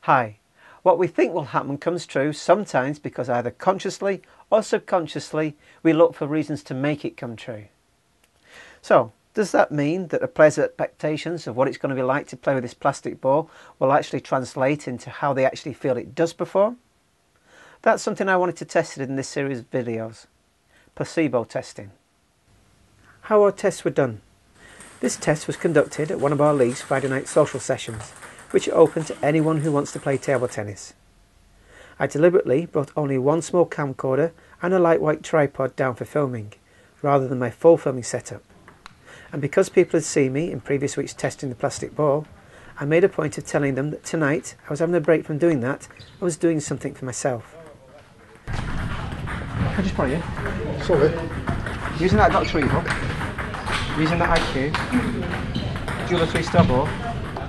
Hi. What we think will happen comes true sometimes because either consciously or subconsciously we look for reasons to make it come true. So, does that mean that a player's expectations of what it's going to be like to play with this plastic ball will actually translate into how they actually feel it does perform? That's something I wanted to test in this series of videos. Placebo testing. How our tests were done. This test was conducted at one of our league's Friday night social sessions, which are open to anyone who wants to play table tennis. I deliberately brought only one small camcorder and a lightweight tripod down for filming, rather than my full filming setup. And because people had seen me in previous weeks testing the plastic ball, I made a point of telling them that tonight I was having a break from doing that and was doing something for myself. Can I just borrow you? Sorry. Using that Dr. Evil, using that IQ, Joola 3-star ball,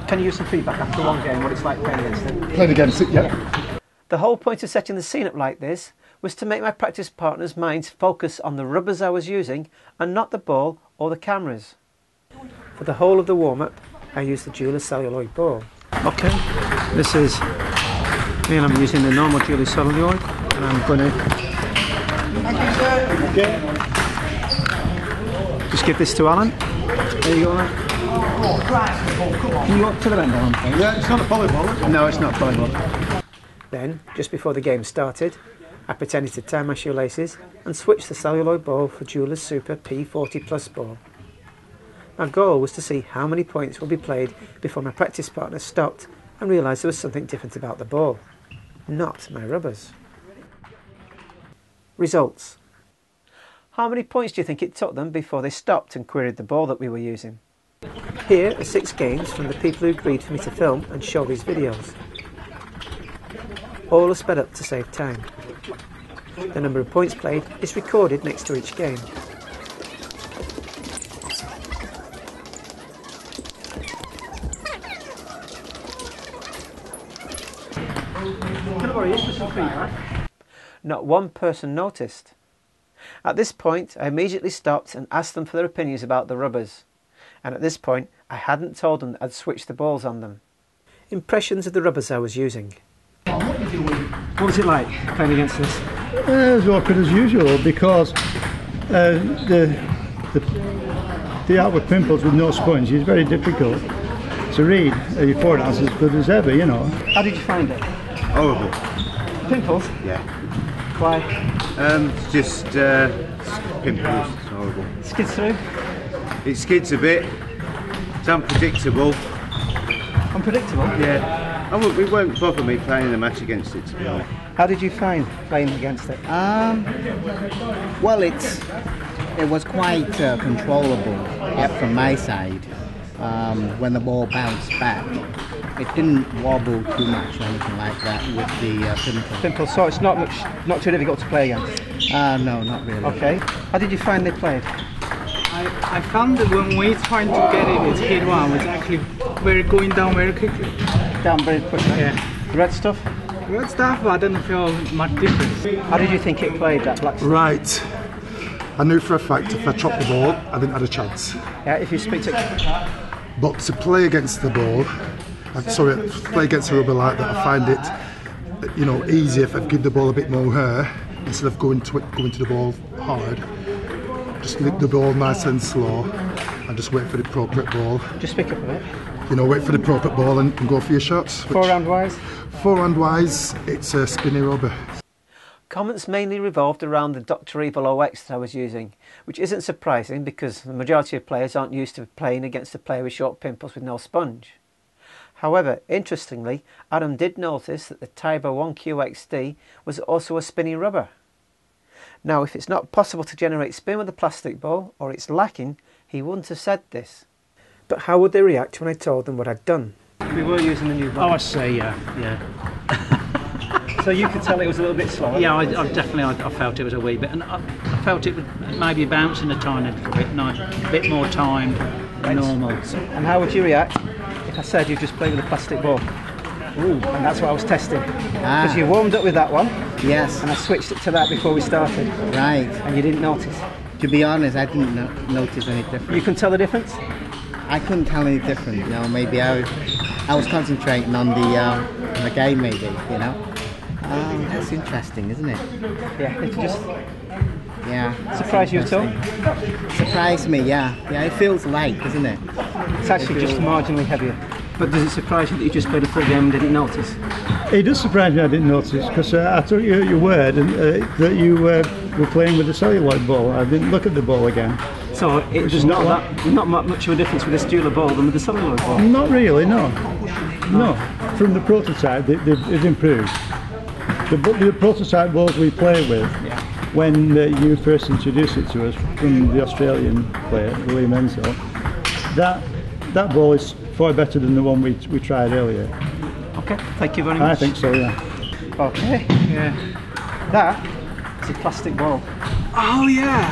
can you use some feedback after one game, what it's like playing against it? Playing against it, yeah. The whole point of setting the scene up like this was to make my practice partners' minds focus on the rubbers I was using and not the ball or the cameras. For the whole of the warm-up, I used the Joola celluloid ball. Okay, this is me and I'm using the normal Joola celluloid and I'm going to just give this to Alan. There you go, Alan. Can you go up to the end, Alan, please? Yeah, it's not a volleyball, is it? No, it's not volleyball. Then, just before the game started, I pretended to tie my shoelaces and switched the celluloid ball for Joola's Super P40 Plus ball. My goal was to see how many points would be played before my practice partner stopped and realised there was something different about the ball. Not my rubbers. Results. How many points do you think it took them before they stopped and queried the ball that we were using? Here are 6 games from the people who agreed for me to film and show these videos. All are sped up to save time. The number of points played is recorded next to each game. Can I borrow you for some feedback? Not one person noticed. At this point, I immediately stopped and asked them for their opinions about the rubbers. And at this point, I hadn't told them that I'd switched the balls on them. Impressions of the rubbers I was using. What was it like playing against this? As awkward as usual because the outward pimples with no sponge is very difficult to read. Your forehand's as good as ever, you know. How did you find it? Horrible. Pimples? Yeah. Why? It's just pimples. It's horrible. Skids through? It skids a bit. It's unpredictable. Unpredictable? Yeah. It won't bother me playing a match against it, to be honest. How did you find playing against it? Well, it was quite controllable from my side. When the ball bounced back, it didn't wobble too much or anything like that with the pimples. Pimples, so it's not too difficult to play against? No, not really. Okay. How did you find they played? I found that when we tried to get it, its hit one was actually going down very quickly. Down very quickly? Yeah. The red stuff? Red stuff, but I didn't feel much difference. How did you think it played, that black stuff? Right. I knew for a fact if I chopped the ball, I didn't have a chance. Yeah, if you speak to... But to play against the ball, play against a rubber like that, I find it, you know, easier if I give the ball a bit more air instead of going to the ball hard. Just lick the ball nice and slow and just wait for the appropriate ball. Just speak up a bit. You know, wait for the appropriate ball and go for your shots. Forehand wise? Forehand wise, it's a spinny rubber. Comments mainly revolved around the Dr. Evil OX that I was using, which isn't surprising because the majority of players aren't used to playing against a player with short pimples with no sponge. However, interestingly, Adam did notice that the Tibhar 1QXD was also a spinny rubber. Now, if it's not possible to generate spin with a plastic ball, or it's lacking, he wouldn't have said this. But how would they react when I told them what I'd done? We were using the new one. Oh, I see, yeah. So you could tell it was a little bit slower? Yeah, I definitely I felt it was a wee bit, and I felt it would maybe bouncing a tiny little bit, a bit more time than normal. And how would you react if I said you just played with a plastic ball? Ooh, and that's what I was testing. Because you warmed up with that one. Yes. And I switched it to that before we started. Right. And you didn't notice. To be honest, I didn't notice any difference. You can tell the difference? I couldn't tell any difference. You know, maybe I was concentrating on the the game, maybe, you know. That's interesting, isn't it? Yeah, it just Yeah. surprise you at all? Surprised me, yeah. Yeah, it feels light, isn't it? It's actually just marginally heavier. But does it surprise you that you just played a full game and didn't notice? It does surprise me I didn't notice, because I took your word that you were playing with the celluloid ball. I didn't look at the ball again. So there's not much of a difference with this Joola ball than with the celluloid ball? Not really, no. No. From the prototype, it's improved. The prototype balls we play with, when you first introduced it to us from the Australian player, William Enzo, that ball is far better than the one we tried earlier. Okay, thank you very much. I think so, yeah. Okay, yeah. That is a plastic ball. Oh yeah,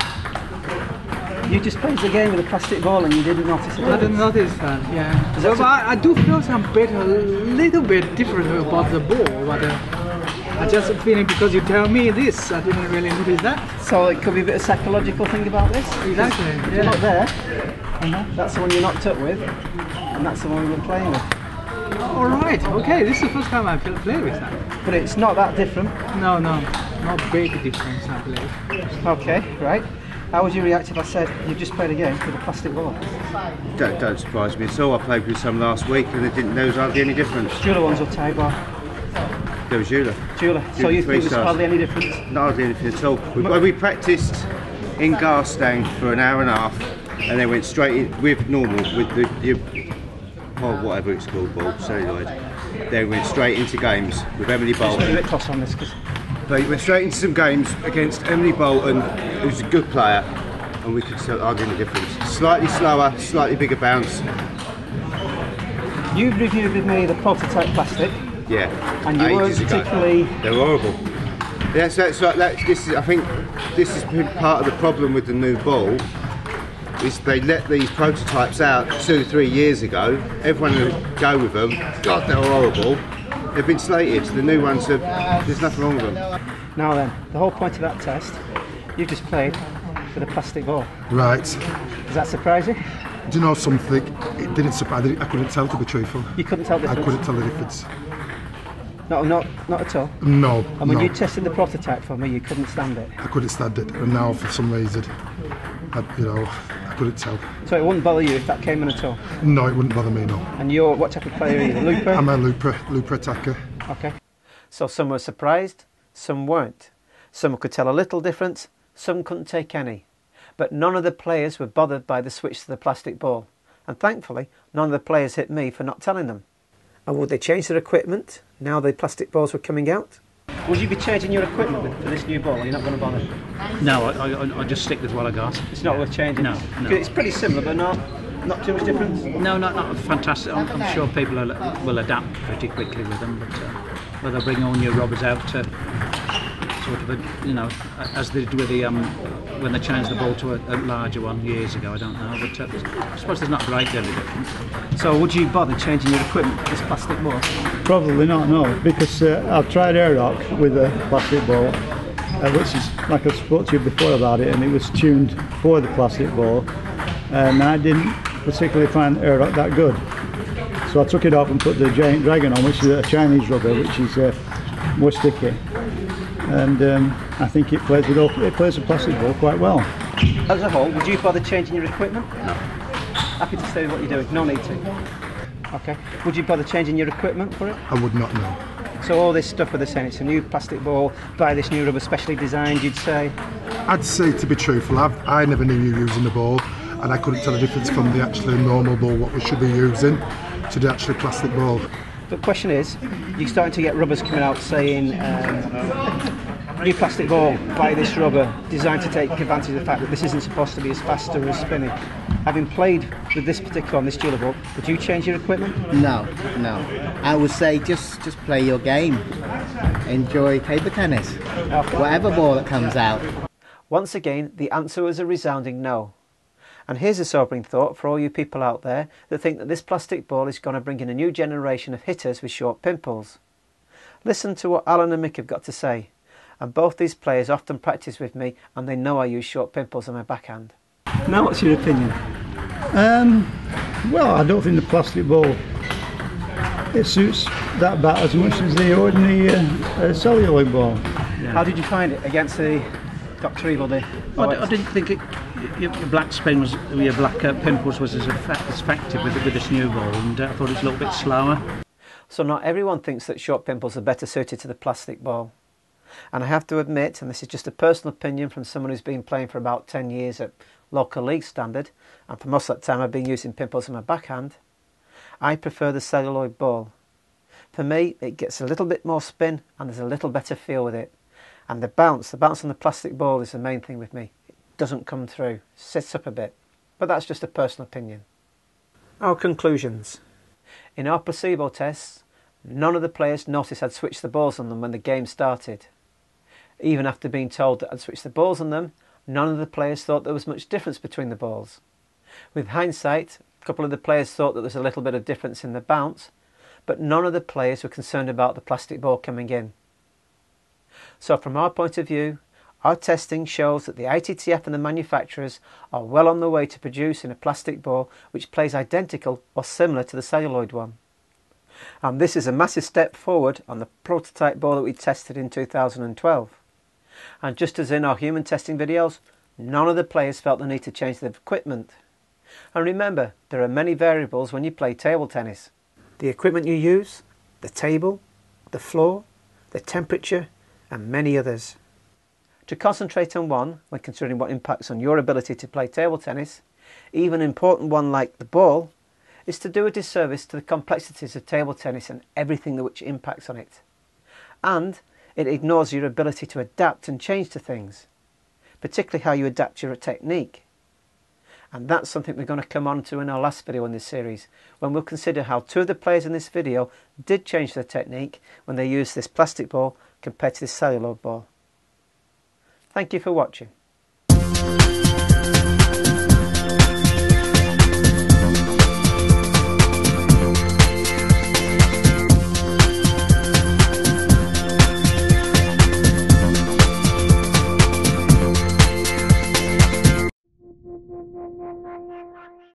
You just played the game with a plastic ball and you didn't notice it? I didn't notice that. Yeah, that so I do feel a little bit different about the ball, but I just feeling because you tell me this, I didn't really notice that. So it could be a bit of psychological thing about this? Exactly. If you're not there, that's the one you're knocked up with, and that's the one we were playing with. All right. Okay, this is the first time I play with that. But it's not that different. No, not big difference, I believe. Okay, right. How would you react if I said you've just played a game with a plastic ball? Don't surprise me at all. I played with some last week and there was hardly any difference. Joola ones or Tibhar? There was Joola. Joola. So you think there's hardly any difference? Not hardly anything at all. We practiced in Garstang for an hour and a half and then went straight in with normal, with the whatever it's called, ball, celluloid. Then we went straight into games with Emily Bolton. Just a bit close on this, because They went straight into some games against Emily Bolton, who's a good player, and we could tell hardly any difference. Slightly slower, slightly bigger bounce. you've reviewed with me the prototype plastic, Yeah. and you weren't ages ago. particularly. They were horrible. Yes, that's like that. I think this has been part of the problem with the new ball. Is they let these prototypes out 2 or 3 years ago. Everyone would go with them. God, they're horrible. They've been slated. The new ones have. There's nothing wrong with them. Now then, the whole point of that test, you've just played with a plastic ball. Right. Does that surprise you? Do you know something? It didn't surprise me. I couldn't tell, to be truthful. You couldn't tell the I difference? couldn't tell the difference. Not at all? No. And when no. you tested the prototype for me, you couldn't stand it? I couldn't stand it, and now for some reason, I couldn't tell. So it wouldn't bother you if that came in at all? No, it wouldn't bother me, no. And you're, what type of player are you, a looper? I'm a looper attacker. Okay. So some were surprised, some weren't. Some could tell a little difference, some couldn't take any. But none of the players were bothered by the switch to the plastic ball. And thankfully, none of the players hit me for not telling them. And would they change their equipment now the plastic balls were coming out? Would you be changing your equipment for this new ball, or you're not going to bother? No, I just stick with what I got. It's not worth changing? No. It's pretty similar, but not too much difference? No, not fantastic. I'm sure people will adapt pretty quickly with them, but whether they bring all new rubbers out to sort of as they did with the when they changed the ball to a larger one years ago, I don't know. But I suppose there's not a great deal of difference. So would you bother changing your equipment for this plastic ball? Probably not, no, because I've tried air rock with a plastic ball, which is, like I spoke to you before about it, and it was tuned for the plastic ball, and I didn't particularly find air rock that good. So I took it off and put the Giant Dragon on, which is a Chinese rubber, which is more sticky. And I think it plays a plastic ball quite well. As a whole, would you bother changing your equipment? No. Happy to stay with what you're doing? No need to? Okay. Would you bother changing your equipment for it? I would not know. So all this stuff where they're saying it's a new plastic ball, buy this new rubber specially designed, you'd say? I'd say, to be truthful, I never knew you were using the ball, and I couldn't tell the difference from the actually normal ball, what we should be using, to the actually plastic ball. The question is, you're starting to get rubbers coming out saying, new plastic ball, buy this rubber, designed to take advantage of the fact that this isn't supposed to be as fast or as spinning. Having played with this particular on this Joola ball, would you change your equipment? No. I would say just play your game. Enjoy table tennis. Okay. Whatever ball that comes out. Once again, the answer was a resounding no. And here's a sobering thought for all you people out there that think that this plastic ball is going to bring in a new generation of hitters with short pimples. Listen to what Alan and Mick have got to say. And both these players often practice with me, and they know I use short pimples on my backhand. Now what's your opinion? Well, I don't think the plastic ball it suits that bat as much as the ordinary celluloid ball. How did you find it against the Dr. Evil? I didn't think your black spin was, your black pimples was as effective with this new ball, and I thought it was a little bit slower. So not everyone thinks that short pimples are better suited to the plastic ball. And I have to admit, and this is just a personal opinion from someone who's been playing for about 10 years at local league standard, and for most of that time I've been using pimples in my backhand, I prefer the celluloid ball. For me, it gets a little bit more spin and there's a little better feel with it. And the bounce on the plastic ball is the main thing with me. It doesn't come through, sits up a bit. But that's just a personal opinion. Our conclusions. In our placebo tests, none of the players noticed I'd switched the balls on them when the game started. Even after being told that I'd switched the balls on them, none of the players thought there was much difference between the balls. With hindsight, a couple of the players thought that there was a little bit of difference in the bounce, but none of the players were concerned about the plastic ball coming in. So from our point of view, our testing shows that the ITTF and the manufacturers are well on the way to producing a plastic ball which plays identical or similar to the celluloid one. And this is a massive step forward on the prototype ball that we tested in 2012. And just as in our human testing videos, none of the players felt the need to change their equipment. And remember, there are many variables when you play table tennis. The equipment you use, the table, the floor, the temperature, and many others. To concentrate on one, when considering what impacts on your ability to play table tennis, even an important one like the ball, is to do a disservice to the complexities of table tennis and everything which impacts on it. And it ignores your ability to adapt and change to things, particularly how you adapt your technique. And that's something we're going to come on to in our last video in this series, when we'll consider how two of the players in this video did change their technique when they used this plastic ball compared to this celluloid ball. Thank you for watching.